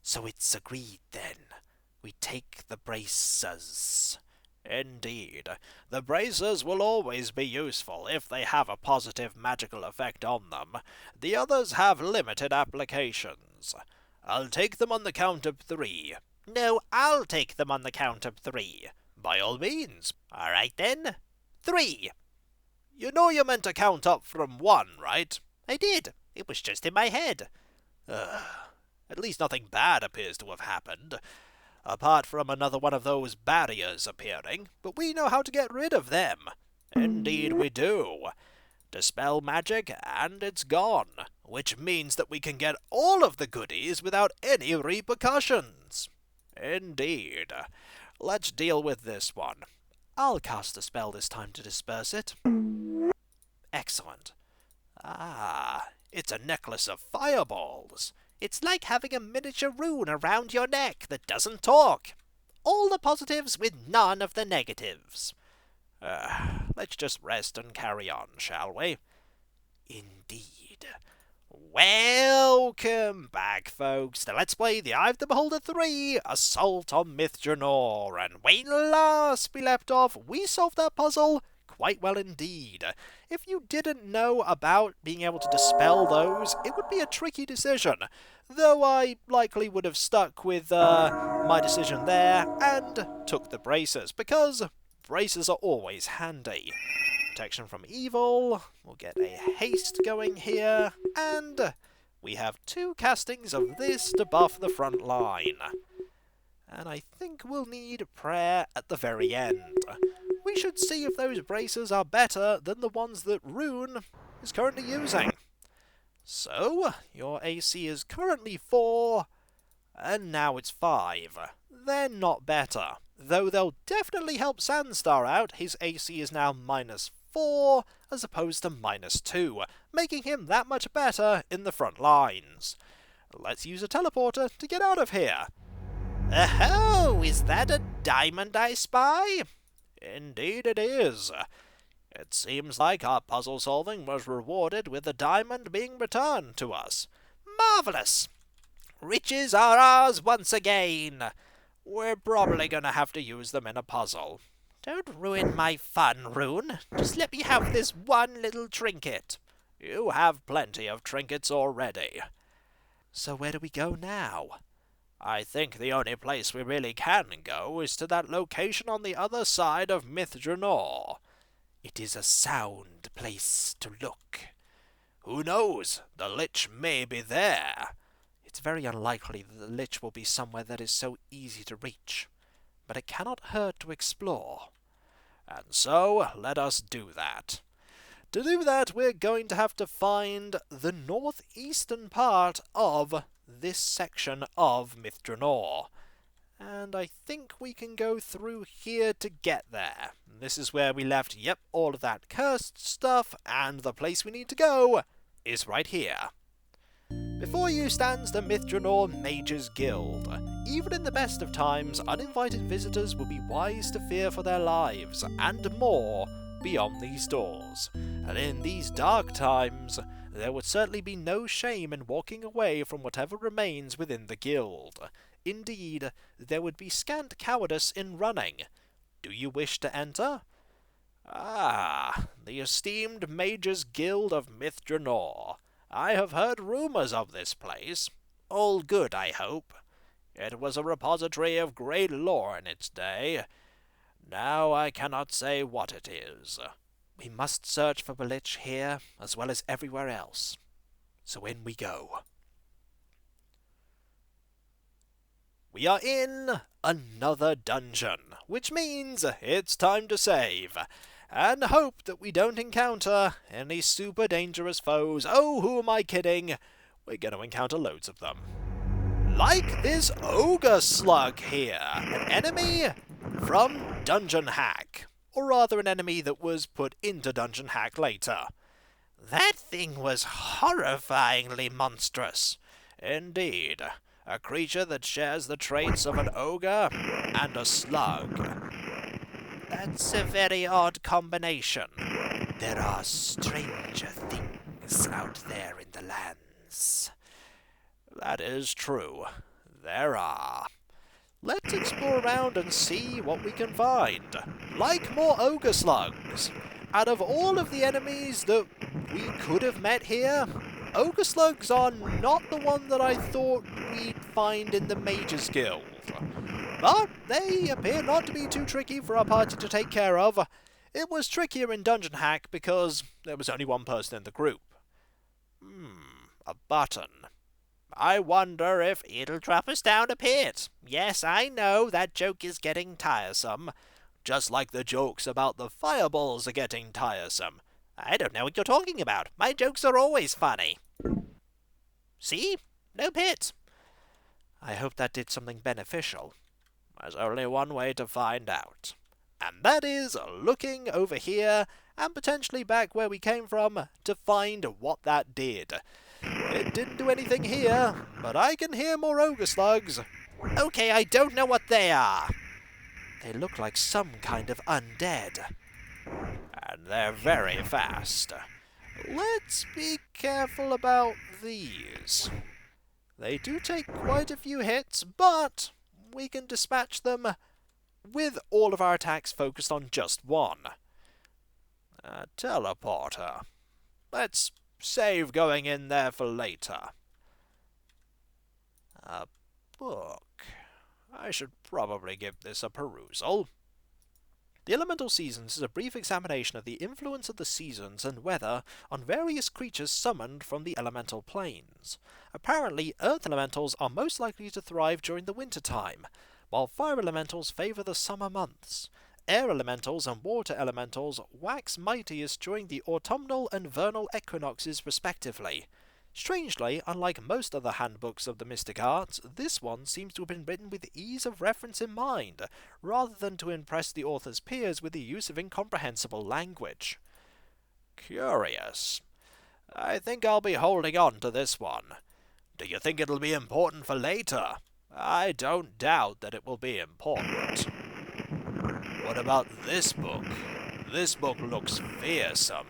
So it's agreed then. We take the braces. Indeed. The braces will always be useful if they have a positive magical effect on them. The others have limited applications. I'll take them on the count of 3. No, I'll take them on the count of 3. By all means. All right then. 3. You know you're meant to count up from 1, right? I did. It was just in my head. At least nothing bad appears to have happened. Apart from another one of those barriers appearing, but we know how to get rid of them. Indeed we do. Dispel magic, and it's gone, which means that we can get all of the goodies without any repercussions. Indeed. Let's deal with this one. I'll cast a spell this time to disperse it. Excellent. It's a necklace of fireballs. It's like having a miniature rune around your neck that doesn't talk. All the positives with none of the negatives. Let's just rest and carry on, shall we? Indeed. Welcome back, folks, to Let's Play the Eye of the Beholder 3, Assault on Myth Drannor. And when last we left off, we solved that puzzle quite well indeed. If you didn't know about being able to dispel those, it would be a tricky decision, though I likely would have stuck with my decision there and took the braces, because braces are always handy. Protection from evil, we'll get a haste going here, and we have 2 castings of this to buff the front line. And I think we'll need prayer at the very end. We should see if those braces are better than the ones that Rune is currently using. So, your AC is currently 4, and now it's 5. They're not better, though they'll definitely help Sandstar out. His AC is now -4 as opposed to -2, making him that much better in the front lines. Let's use a teleporter to get out of here. Oh, is that a diamond I spy? Indeed it is. It seems like our puzzle solving was rewarded with the diamond being returned to us. Marvellous! Riches are ours once again. We're probably going to have to use them in a puzzle. Don't ruin my fun, Rune. Just let me have this one little trinket. You have plenty of trinkets already. So where do we go now? I think the only place we really can go is to that location on the other side of Myth Drannor. It is a sound place to look. Who knows? The lich may be there. It's very unlikely that the lich will be somewhere that is so easy to reach, but it cannot hurt to explore. And so, let us do that. To do that, we're going to have to find the northeastern part of this section of Myth Drannor. And I think we can go through here to get there. This is where we left, all of that cursed stuff, and the place we need to go is right here. Before you stands the Myth Drannor Mages Guild. Even in the best of times, uninvited visitors will be wise to fear for their lives, and more, beyond these doors. And in these dark times, there would certainly be no shame in walking away from whatever remains within the guild. Indeed, there would be scant cowardice in running. Do you wish to enter? The esteemed Mages Guild of Myth Drannor. I have heard rumours of this place. All good, I hope. It was a repository of great lore in its day. Now I cannot say what it is. We must search for the lich here, as well as everywhere else. So in we go. We are in another dungeon, which means it's time to save, and hope that we don't encounter any super dangerous foes. Oh, who am I kidding? We're going to encounter loads of them. Like this ogre slug here, an enemy from Dungeon Hack, or rather an enemy that was put into Dungeon Hack later. That thing was horrifyingly monstrous. Indeed, a creature that shares the traits of an ogre and a slug. That's a very odd combination. There are stranger things out there in the lands. That is true. there are. Let's explore around and see what we can find. Like more ogre slugs. Out of all of the enemies that we could have met here, ogre slugs are not the one that I thought we'd find in the Mage's Guild. But they appear not to be too tricky for our party to take care of. It was trickier in Dungeon Hack because there was only one person in the group. A button. I wonder if it'll drop us down a pit. Yes, I know that joke is getting tiresome. Just like the jokes about the fireballs are getting tiresome. I don't know what you're talking about. My jokes are always funny. See? No pit. I hope that did something beneficial. There's only one way to find out. And that is looking over here and potentially back where we came from to find what that did. It didn't do anything here, but I can hear more ogre slugs. Okay, I don't know what they are. They look like some kind of undead. And they're very fast. Let's be careful about these. They do take quite a few hits, but we can dispatch them with all of our attacks focused on just one. A teleporter. Let's save going in there for later. A book. I should probably give this a perusal. The Elemental Seasons is a brief examination of the influence of the seasons and weather on various creatures summoned from the elemental planes. Apparently, earth elementals are most likely to thrive during the winter time, while fire elementals favour the summer months. Air elementals and water elementals wax mightiest during the autumnal and vernal equinoxes respectively. Strangely, unlike most other handbooks of the mystic arts, this one seems to have been written with ease of reference in mind, rather than to impress the author's peers with the use of incomprehensible language. Curious. I think I'll be holding on to this one. Do you think it'll be important for later? I don't doubt that it will be important. What about this book? This book looks fearsome.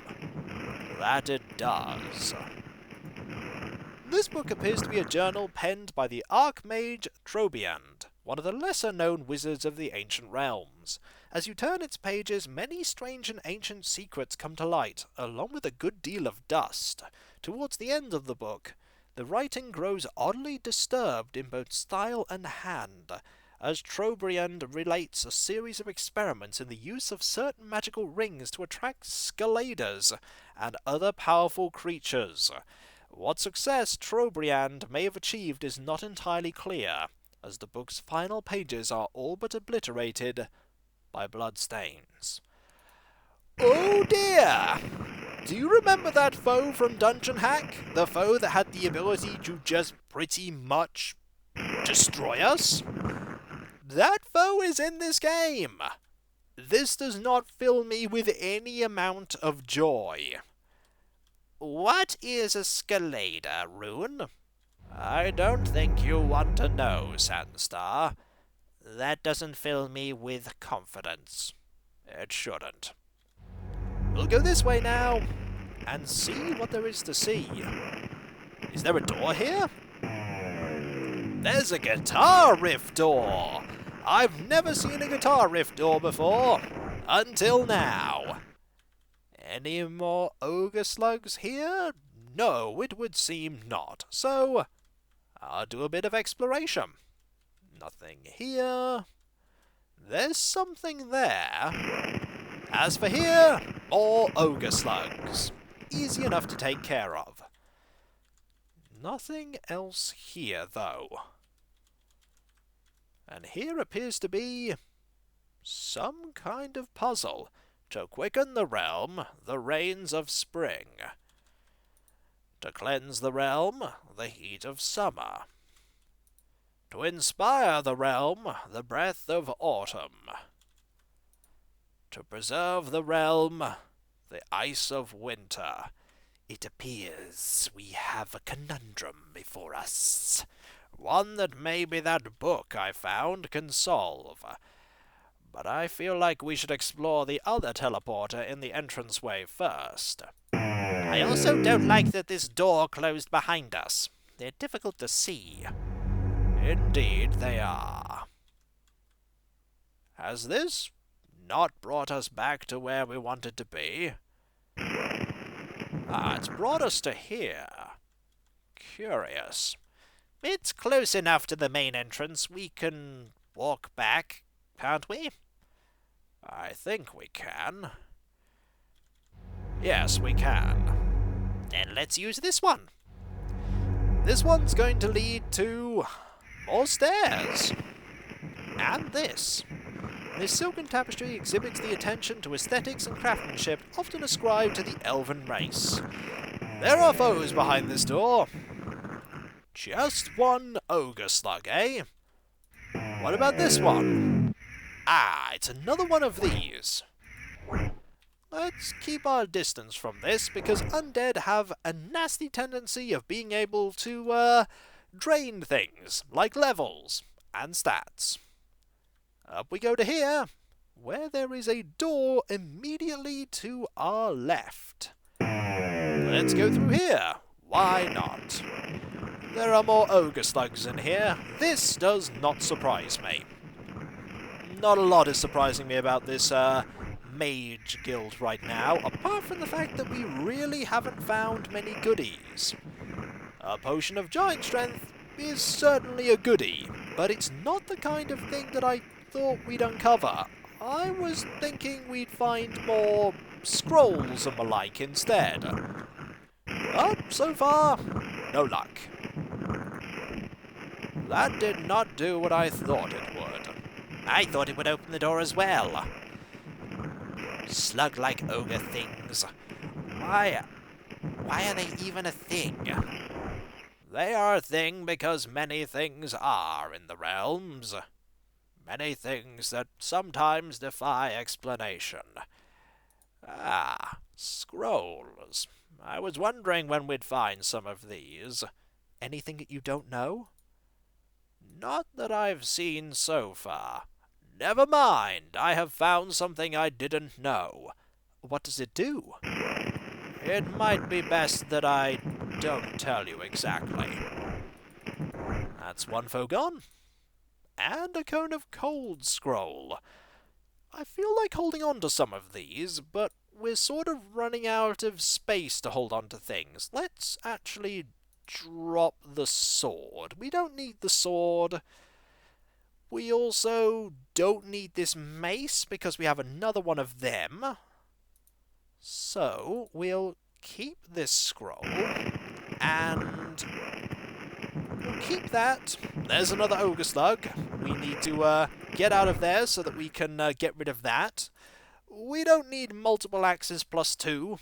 That it does. This book appears to be a journal penned by the Archmage Trobriand, one of the lesser-known wizards of the ancient realms. As you turn its pages, many strange and ancient secrets come to light, along with a good deal of dust. Towards the end of the book, the writing grows oddly disturbed in both style and hand, as Trobriand relates a series of experiments in the use of certain magical rings to attract scaladers and other powerful creatures. What success Trobriand may have achieved is not entirely clear, as the book's final pages are all but obliterated by bloodstains. Oh dear! Do you remember that foe from Dungeon Hack? The foe that had the ability to just pretty much destroy us? That foe is in this game! This does not fill me with any amount of joy. What is a scalader, Rune? I don't think you want to know, Sandstar. That doesn't fill me with confidence. It shouldn't. We'll go this way now, and see what there is to see. Is there a door here? There's a guitar riff door! I've never seen a guitar riff door before, until now. Any more ogre slugs here? No, it would seem not. So, I'll do a bit of exploration. Nothing here. There's something there. As for here, more ogre slugs. Easy enough to take care of. Nothing else here, though. And here appears to be some kind of puzzle. To quicken the realm, the rains of spring. To cleanse the realm, the heat of summer. To inspire the realm, the breath of autumn. To preserve the realm, the ice of winter. It appears we have a conundrum before us. One that maybe that book I found can solve. But I feel like we should explore the other teleporter in the entranceway first. I also don't like that this door closed behind us. They're difficult to see. Indeed they are. Has this not brought us back to where we wanted to be? Ah, it's brought us to here. Curious. It's close enough to the main entrance we can walk back, can't we? I think we can. Yes, we can. Then let's use this one. This one's going to lead to more stairs. And this. This silken tapestry exhibits the attention to aesthetics and craftsmanship often ascribed to the elven race. There are foes behind this door. Just one ogre slug, eh? What about this one? Ah, it's another one of these. Let's keep our distance from this, because undead have a nasty tendency of being able to, drain things, like levels and stats. Up we go to here, where there is a door immediately to our left. Let's go through here. Why not? There are more ogre slugs in here. This does not surprise me. Not a lot is surprising me about this, mage guild right now, apart from the fact that we really haven't found many goodies. A potion of giant strength is certainly a goodie, but it's not the kind of thing that I thought we'd uncover. I was thinking we'd find more scrolls and the like instead. But so far, no luck. That did not do what I thought it would. I thought it would open the door as well. Slug-like ogre things. Why are they even a thing? They are a thing because many things are in the realms. Many things that sometimes defy explanation. Ah, scrolls. I was wondering when we'd find some of these. Anything that you don't know? Not that I've seen so far. Never mind, I have found something I didn't know. What does it do? It might be best that I don't tell you exactly. That's one foe gone. And a cone of cold scroll. I feel like holding on to some of these, but we're sort of running out of space to hold on to things. Let's actually drop the sword. We don't need the sword. We also don't need this mace because we have another one of them. So we'll keep this scroll and we'll keep that. There's another ogre slug. We need to get out of there so that we can get rid of that. We don't need multiple axes plus 2.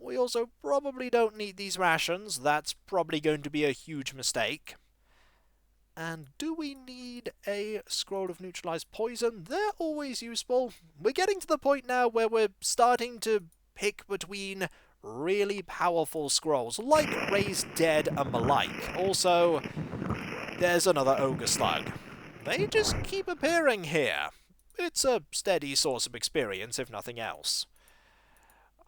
We also probably don't need these rations. That's probably going to be a huge mistake. And do we need a scroll of neutralized poison? They're always useful. We're getting to the point now where we're starting to pick between really powerful scrolls, like Raise Dead and the like. Also, there's another ogre slug. They just keep appearing here. It's a steady source of experience, if nothing else.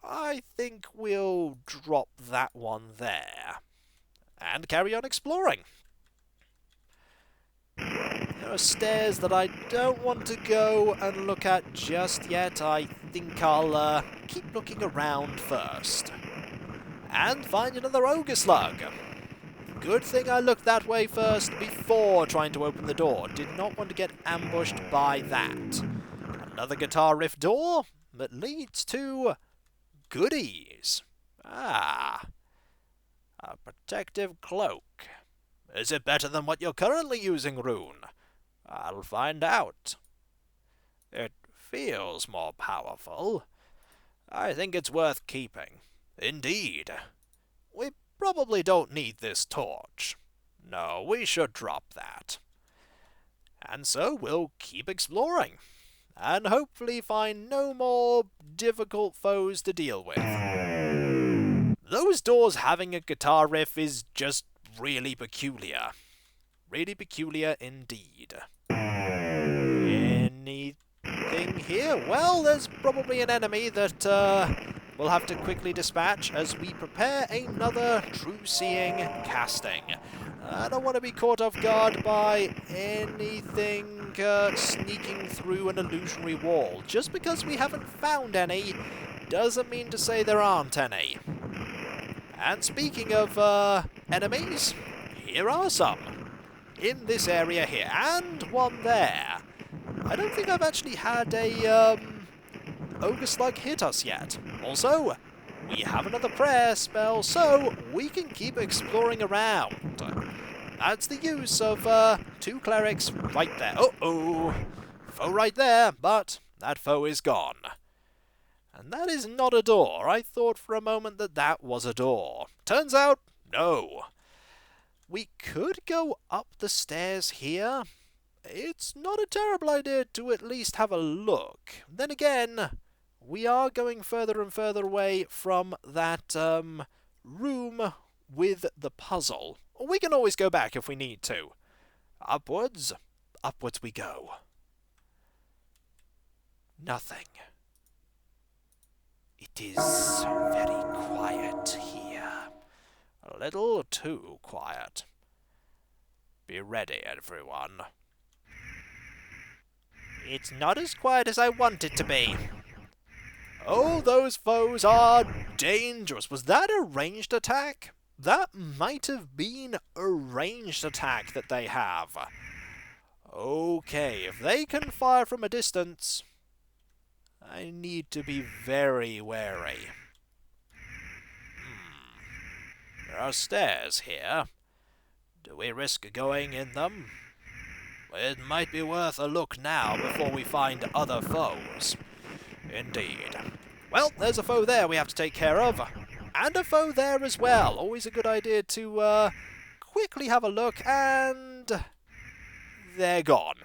I think we'll drop that one there. And carry on exploring. There are stairs that I don't want to go and look at just yet. I think I'll keep looking around first. And find another ogre slug. Good thing I looked that way first before trying to open the door. Did not want to get ambushed by that. Another guitar riff door that leads to goodies. Ah, a protective cloak. Is it better than what you're currently using, Rune? I'll find out. It feels more powerful. I think it's worth keeping. Indeed. We probably don't need this torch. No, we should drop that. And so we'll keep exploring, and hopefully find no more difficult foes to deal with. Those doors having a guitar riff is just really peculiar. Really peculiar indeed. Anything here? Well, there's probably an enemy that we'll have to quickly dispatch as we prepare another true-seeing casting. I don't want to be caught off guard by anything sneaking through an illusionary wall. Just because we haven't found any doesn't mean to say there aren't any. And speaking of enemies, here are some. In this area here, and one there. I don't think I've actually had a ogre slug hit us yet. Also, we have another prayer spell, so we can keep exploring around. That's the use of 2 clerics right there. Uh-oh! Foe right there, but that foe is gone. And that is not a door. I thought for a moment that that was a door. Turns out, no. We could go up the stairs here. It's not a terrible idea to at least have a look. Then again, we are going further and further away from that room with the puzzle. We can always go back if we need to. Upwards. Upwards we go. Nothing. It is very quiet here. A little too quiet. Be ready, everyone. It's not as quiet as I want it to be. Oh, those foes are dangerous. Was that a ranged attack? That might have been a ranged attack that they have. Okay, if they can fire from a distance, I need to be very wary. There are stairs here. Do we risk going in them? It might be worth a look now before we find other foes. Indeed. Well, there's a foe there we have to take care of. And a foe there as well. Always a good idea to quickly have a look, and they're gone.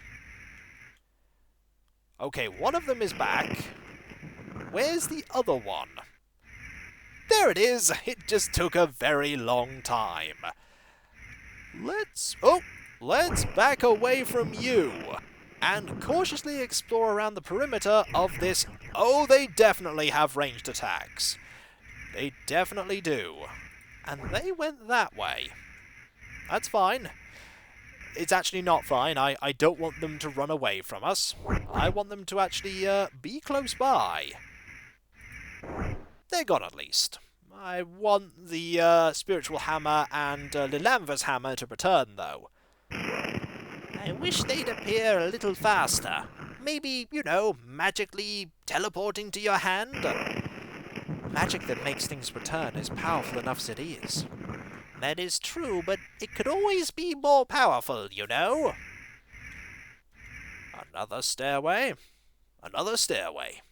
Okay, one of them is back. Where's the other one? There it is! It just took a very long time. Let's back away from you and cautiously explore around the perimeter of this. Oh, they definitely have ranged attacks. They definitely do. And they went that way. That's fine. It's actually not fine. I don't want them to run away from us. I want them to actually be close by. They're gone at least. I want the spiritual hammer and Lilanva's hammer to return, though. I wish they'd appear a little faster. Maybe, you know, magically teleporting to your hand. Magic that makes things return is powerful enough as it is. That is true, but it could always be more powerful, you know. Another stairway. Another stairway.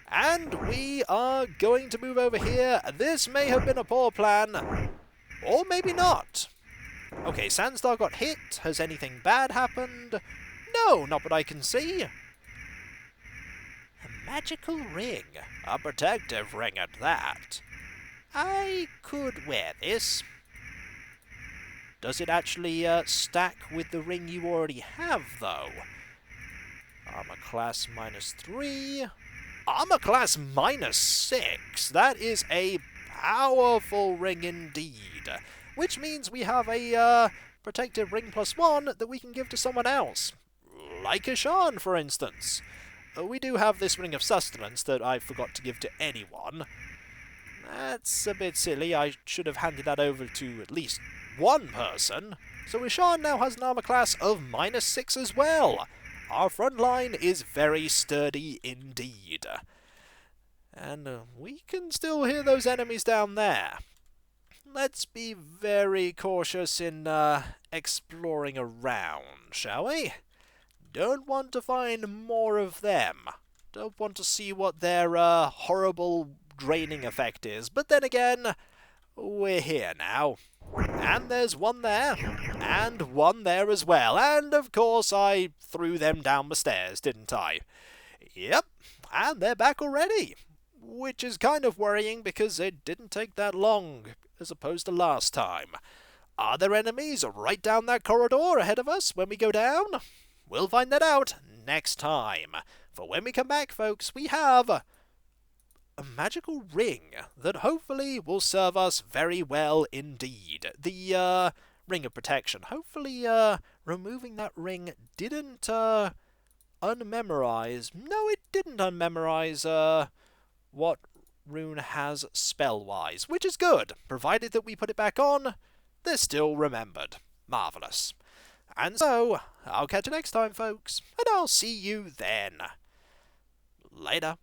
And we are going to move over here. This may have been a poor plan. Or maybe not. Okay, Sandstar got hit. Has anything bad happened? No, not what I can see. A magical ring. A protective ring at that. I could wear this. Does it actually stack with the ring you already have, though? Armor class -3. Armor class -6. That is a powerful ring indeed. Which means we have a protective ring +1 that we can give to someone else. Like Ishan, for instance. We do have this ring of sustenance that I forgot to give to anyone. That's a bit silly. I should have handed that over to at least one person. So Ishan now has an armor class of -6 as well. Our front line is very sturdy indeed. And we can still hear those enemies down there. Let's be very cautious in exploring around, shall we? Don't want to find more of them. Don't want to see what their horrible draining effect is. But then again, we're here now. And there's one there, and one there as well. And of course I threw them down the stairs, didn't I? Yep, and they're back already. Which is kind of worrying because it didn't take that long, as opposed to last time. Are there enemies right down that corridor ahead of us when we go down? We'll find that out next time. For when we come back, folks, we have a magical ring that hopefully will serve us very well indeed. The ring of protection. Hopefully, removing that ring didn't, unmemorize. No, it didn't unmemorize, what Rune has spell-wise, which is good. Provided that we put it back on, they're still remembered. Marvellous. And so, I'll catch you next time, folks, and I'll see you then. Later.